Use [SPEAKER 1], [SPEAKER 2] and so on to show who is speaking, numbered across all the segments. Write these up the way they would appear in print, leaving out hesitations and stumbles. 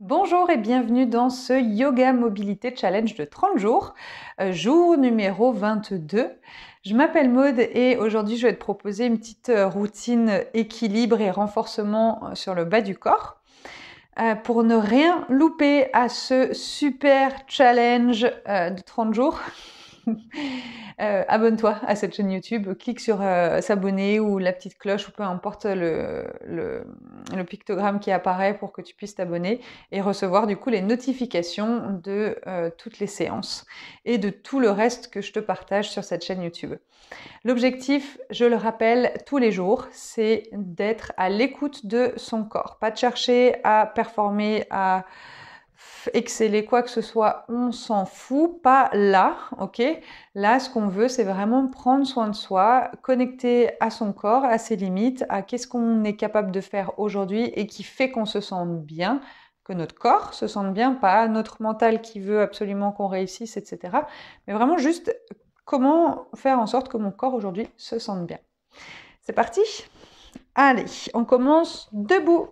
[SPEAKER 1] Bonjour et bienvenue dans ce Yoga Mobilité Challenge de 30 jours, jour numéro 22. Je m'appelle Maude et aujourd'hui je vais te proposer une petite routine équilibre et renforcement sur le bas du corps. Pour ne rien louper à ce super challenge de 30 jours, abonne-toi à cette chaîne YouTube, clique sur s'abonner ou la petite cloche ou peu importe le pictogramme qui apparaît pour que tu puisses t'abonner et recevoir du coup les notifications de toutes les séances et de tout le reste que je te partage sur cette chaîne YouTube. L'objectif, je le rappelle tous les jours, c'est d'être à l'écoute de son corps, pas de chercher à performer, à exceller quoi que ce soit, on s'en fout, pas là, ok? Là, ce qu'on veut, c'est vraiment prendre soin de soi, connecter à son corps, à ses limites, à qu'est-ce qu'on est capable de faire aujourd'hui et qui fait qu'on se sente bien, que notre corps se sente bien, pas notre mental qui veut absolument qu'on réussisse, etc. Mais vraiment juste comment faire en sorte que mon corps aujourd'hui se sente bien. C'est parti? Allez, on commence debout.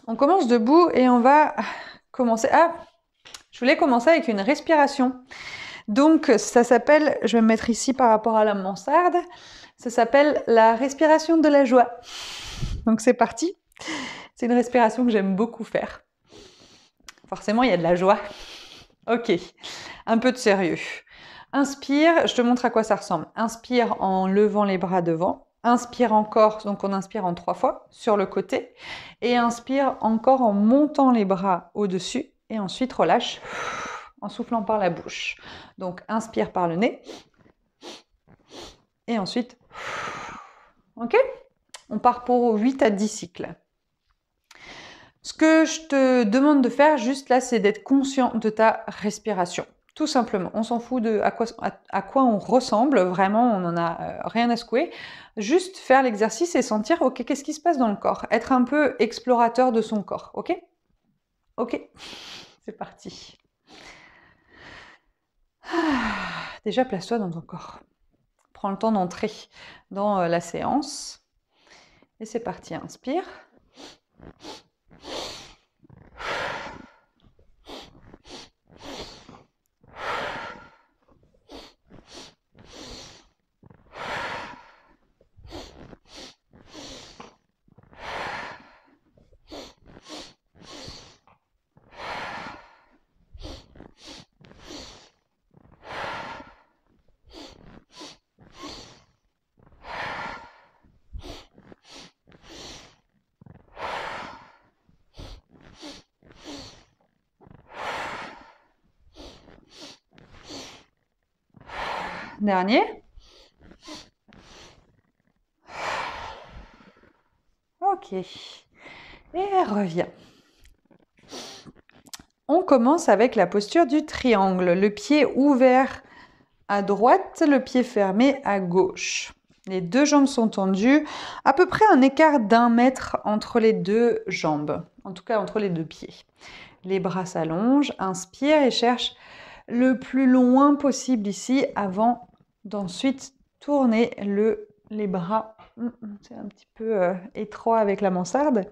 [SPEAKER 1] On commence debout et on va commencer... je voulais commencer avec une respiration. Donc, ça s'appelle, je vais me mettre ici par rapport à la mansarde, ça s'appelle la respiration de la joie. Donc, c'est parti. C'est une respiration que j'aime beaucoup faire. Forcément, il y a de la joie. Ok, un peu de sérieux. Inspire, je te montre à quoi ça ressemble. Inspire en levant les bras devant. Inspire encore, donc on inspire en 3 fois sur le côté. Et inspire encore en montant les bras au-dessus. Et ensuite relâche en soufflant par la bouche. Donc inspire par le nez. Et ensuite, ok? On part pour 8 à 10 cycles. Ce que je te demande de faire juste là, c'est d'être conscient de ta respiration. Tout simplement, on s'en fout de à quoi on ressemble, vraiment, on n'en a rien à secouer. Juste faire l'exercice et sentir, ok, qu'est-ce qui se passe dans le corps? Être un peu explorateur de son corps, ok? Ok, c'est parti. Déjà, place-toi dans ton corps. Prends le temps d'entrer dans la séance. Et c'est parti, inspire. Dernier. Ok. Et reviens. On commence avec la posture du triangle. Le pied ouvert à droite, le pied fermé à gauche. Les deux jambes sont tendues, à peu près un écart d'1 mètre entre les deux jambes, en tout cas entre les deux pieds. Les bras s'allongent, inspire et cherche le plus loin possible ici avant d'ensuite tourner les bras. C'est un petit peu étroit avec la mansarde.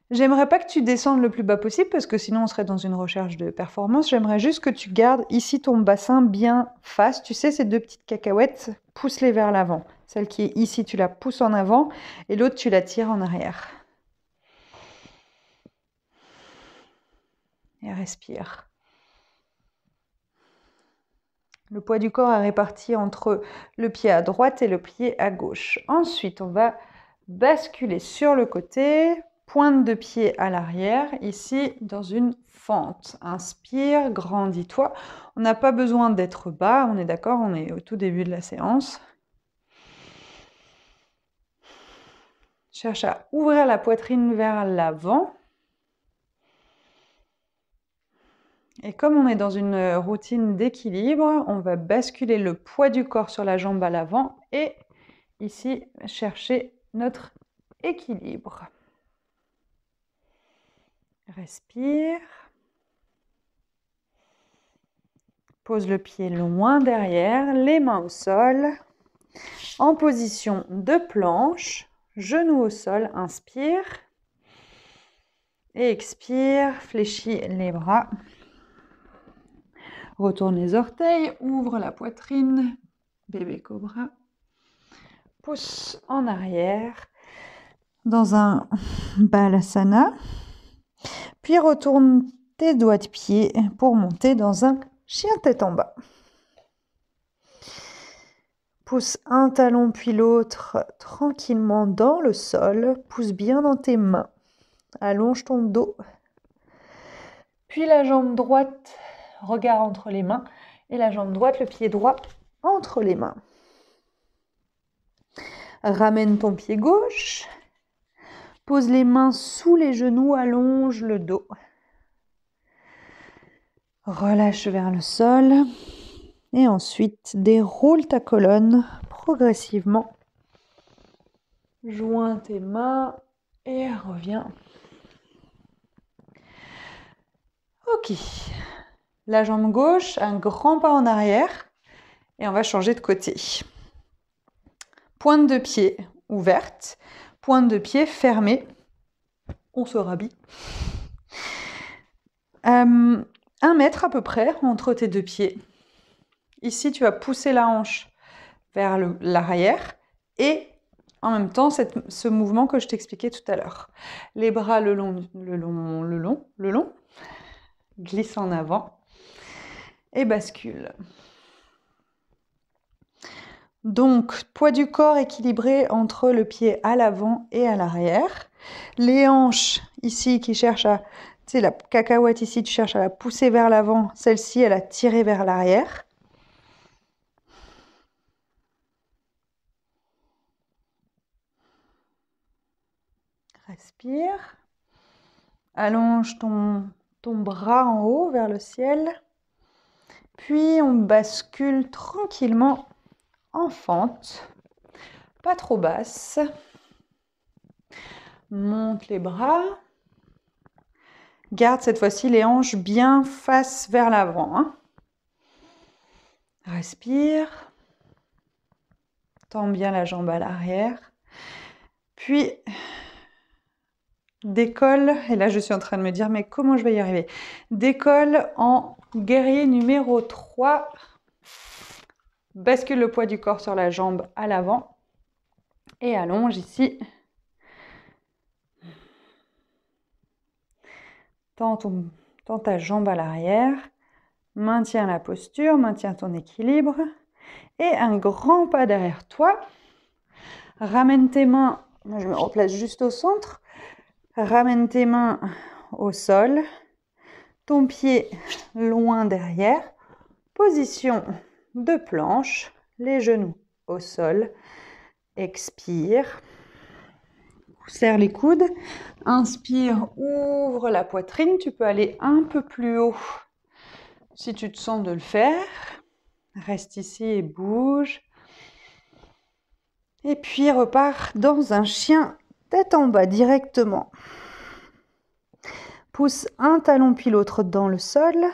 [SPEAKER 1] J'aimerais pas que tu descendes le plus bas possible parce que sinon on serait dans une recherche de performance. J'aimerais juste que tu gardes ici ton bassin bien face. Tu sais, ces deux petites cacahuètes, pousse-les vers l'avant. Celle qui est ici, tu la pousses en avant et l'autre, tu la tires en arrière. Et respire. Le poids du corps est réparti entre le pied à droite et le pied à gauche. Ensuite, on va basculer sur le côté. Pointe de pied à l'arrière, ici dans une fente. Inspire, grandis-toi. On n'a pas besoin d'être bas, on est d'accord, on est au tout début de la séance. Cherche à ouvrir la poitrine vers l'avant. Et comme on est dans une routine d'équilibre, on va basculer le poids du corps sur la jambe à l'avant et ici chercher notre équilibre. Respire. Pose le pied loin derrière, les mains au sol. En position de planche, genoux au sol, inspire. Et expire, fléchis les bras. Retourne les orteils, ouvre la poitrine, bébé cobra. Pousse en arrière dans un balasana. Puis retourne tes doigts de pied pour monter dans un chien tête en bas. Pousse un talon puis l'autre tranquillement dans le sol. Pousse bien dans tes mains. Allonge ton dos. Puis la jambe droite, regard entre les mains. Et la jambe droite, le pied droit entre les mains. Ramène ton pied gauche. Pose les mains sous les genoux, allonge le dos. Relâche vers le sol. Et ensuite, déroule ta colonne progressivement. Joins tes mains et reviens. Ok. La jambe gauche, un grand pas en arrière. Et on va changer de côté. Pointe de pied ouverte. Pointe de pied fermée. On se rhabille. 1 mètre à peu près entre tes deux pieds. Ici, tu vas pousser la hanche vers l'arrière et en même temps, ce mouvement que je t'expliquais tout à l'heure. Les bras le long, glisse en avant et bascule. Donc, poids du corps équilibré entre le pied à l'avant et à l'arrière. Les hanches ici qui cherchent à... Tu sais, la cacahuète ici, tu cherches à la pousser vers l'avant. Celle-ci, elle a tiré vers l'arrière. Respire. Allonge ton bras en haut vers le ciel. Puis on bascule tranquillement en fente. Pas trop basse. Monte les bras. Garde cette fois-ci les hanches bien face vers l'avant. Hein. Respire. Tends bien la jambe à l'arrière. Puis décolle. Et là, je suis en train de me dire, mais comment je vais y arriver? Décolle en guerrier numéro 3. Bascule le poids du corps sur la jambe à l'avant. Et allonge ici. Tends ta jambe à l'arrière. Maintiens la posture, maintiens ton équilibre. Et un grand pas derrière toi. Ramène tes mains, je me replace juste au centre. Ramène tes mains au sol. Ton pied loin derrière. Position de planche. Les genoux au sol. Expire. Serre les coudes. Inspire, ouvre la poitrine. Tu peux aller un peu plus haut si tu te sens de le faire. Reste ici et bouge. Et puis repars dans un chien tête en bas directement. Pousse un talon puis l'autre dans le sol.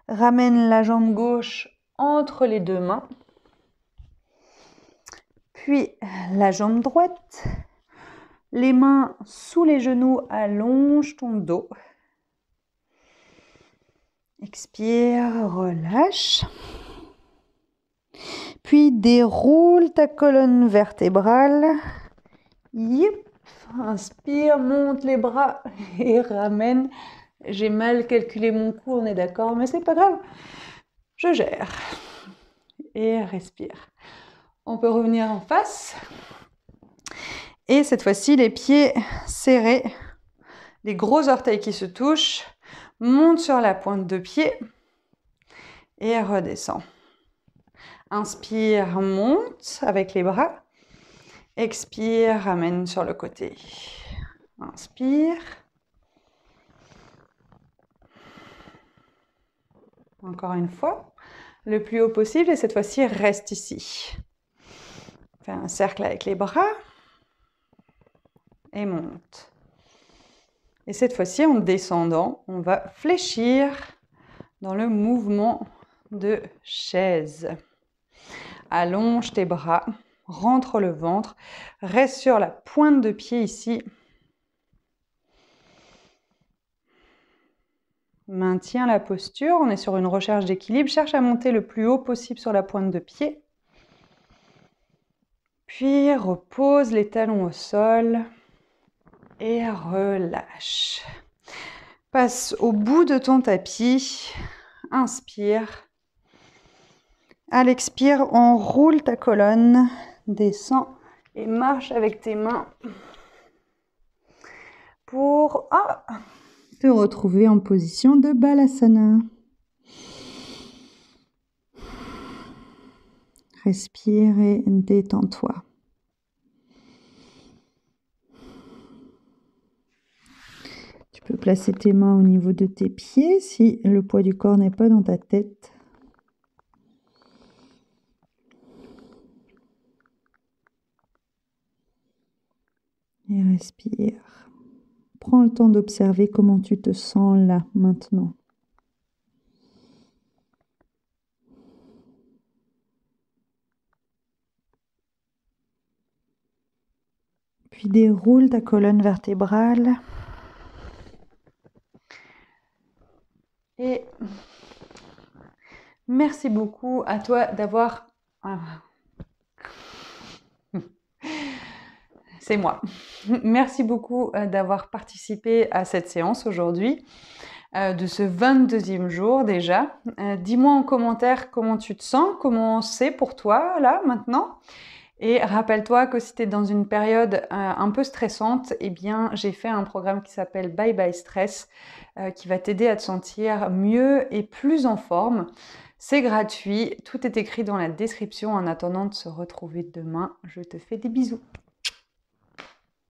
[SPEAKER 1] Ramène la jambe gauche entre les deux mains. Puis la jambe droite. Les mains sous les genoux, allonge ton dos. Expire, relâche. Puis déroule ta colonne vertébrale. Yep. Inspire, monte les bras et ramène. J'ai mal calculé mon cou, on est d'accord, mais c'est pas grave. Je gère. Et respire. On peut revenir en face. Et cette fois-ci, les pieds serrés. Les gros orteils qui se touchent. Monte sur la pointe de pied. Et redescend. Inspire, monte avec les bras. Expire, ramène sur le côté. Inspire. Encore une fois, le plus haut possible et cette fois-ci, reste ici. Fais un cercle avec les bras et monte. Et cette fois-ci, en descendant, on va fléchir dans le mouvement de chaise. Allonge tes bras, rentre le ventre. Reste sur la pointe de pied ici. Maintiens la posture, on est sur une recherche d'équilibre. Cherche à monter le plus haut possible sur la pointe de pied. Puis repose les talons au sol et relâche. Passe au bout de ton tapis. Inspire. À l'expire, enroule ta colonne. Descends et marche avec tes mains pour te retrouver en position de Balasana. Respire et détends-toi. Tu peux placer tes mains au niveau de tes pieds si le poids du corps n'est pas dans ta tête. Et respire. Prends le temps d'observer comment tu te sens là, maintenant. Puis déroule ta colonne vertébrale. Et merci beaucoup à toi d'avoir... C'est moi. Merci beaucoup d'avoir participé à cette séance aujourd'hui, de ce 22e jour déjà. Dis-moi en commentaire comment tu te sens, comment c'est pour toi là maintenant. Et rappelle-toi que si tu es dans une période un peu stressante, eh bien j'ai fait un programme qui s'appelle Bye Bye Stress qui va t'aider à te sentir mieux et plus en forme. C'est gratuit, tout est écrit dans la description. En attendant de se retrouver demain, je te fais des bisous.